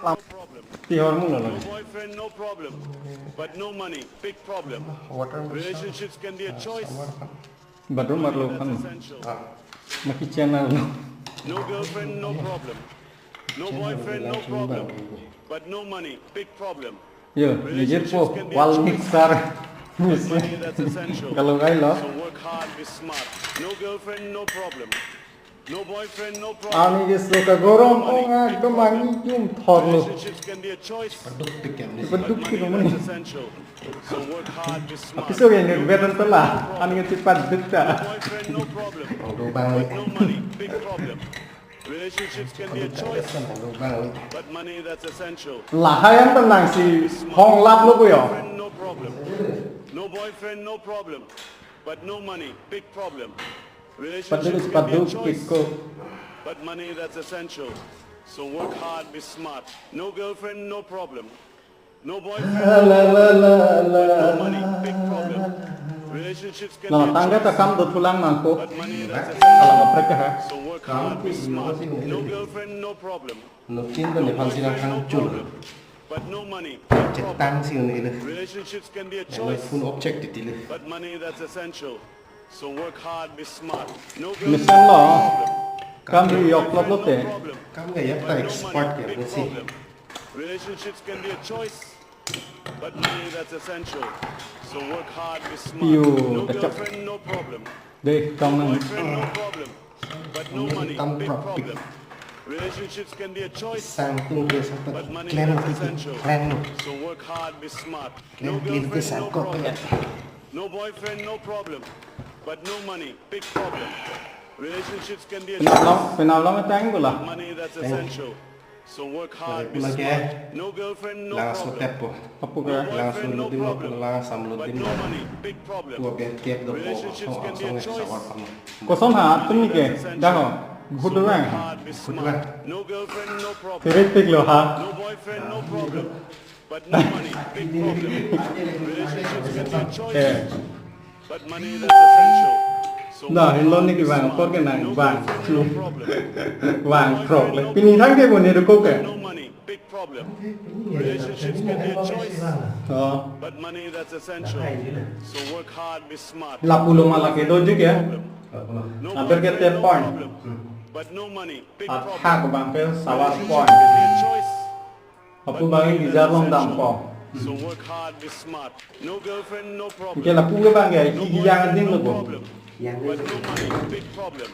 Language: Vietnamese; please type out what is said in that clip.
làm thì hormone là No boyfriend, no problem. But no money, big problem. Relationships can be a choice, baru but marlo that's kan essential. maki channel No girlfriend, no problem. No boyfriend, no problem. But no money, big problem. yo nijer po wal mixer But money, that's essential. kalau gai lo So work hard, be smart. No girlfriend, no problem. No boyfriend, no problem. ani ge sloka gorom onga to mangi yum thorlo Relationships can be a choice, bentuk but money, ki that's essential. So work hard, be smart. piso ge ne beton tala ani ge tipat dukta No boyfriend, no problem. But no money, big problem. Relationships can be a choice, but money, that's essential. là hai anh tân nàng si hong lap lo ko yo Boyfriend, no problem. No boyfriend, no problem. But no money, big problem. Relationships can be a choice, piko but money, that's essential. So work hard, be smart. No girlfriend, no problem. No boyfriend, no money, big problem. Relationships can no be a tangga ta choice, kam do tulang mangko but money, that's kalau essential. ngaprek ha So work hard, be smart. No girlfriend, no problem. nó tiên tân để No hoàn sinh boyfriend, khang no chul problem. But no money, big chết problem. tăng siêu này là Relationships can be a nó choice, full object thì là but money, that's essential. So work hard, be smart. No mission girlfriend, lo no problem. kam ri yok lop lo te các người ép ta expert kiểu Big như gì problem. Relationships can be a choice, but money, that's essential. So work hard, be smart. Piu, No ta chọc. girlfriend, no problem. de trong năng Boyfriend, no problem. But no money, Tâm big prop problem. Relationships can be a choice, sang tung kia sang but tận money, clan that's cái essential. clan So work hard, be smart. No clan kia cái girlfriend, sang no cọp cái problem. No boyfriend, no problem. But no money, big problem. Relationships can be a choice, penal lo tang ko la but money, that's essential. So work hard, be mà smart. cái No girlfriend, no là số problem. tép po apu No ka là số boyfriend, no lụt đi một problem. là sam lụt But đi no một money, big problem. tua bên kẹp đồ po Relationships không can ở be a xong này choice. sao còn ko som ha tumi ke da ho So gudu work rang hard, be smart. No girlfriend, no problem. tirik tik lo ha No boyfriend, no problem. But no money, big problem. Relationships can be a choice, eh but money, that's essential. So da work hin lo hard, ni be ki wang smart. ko ke nang No wang girlfriend, chu no problem. wang krok le pini thang ke bo ni do ko ke No money, big problem. Relationships can be a choice, to but money, that's essential. So work hard, be smart. lap ulo mala ke do ju ke No Hampir ke boyfriend, tiap no point. problem. But no money, big at problem. ha ko bang pe sawar Relationships point can be a choice, apu bang ki jar long dam ko so work hard, be smart. No girlfriend, no problem. ke la pu ke bang ke No ki yang boyfriend, din no lo ko problem. But no money, big problem.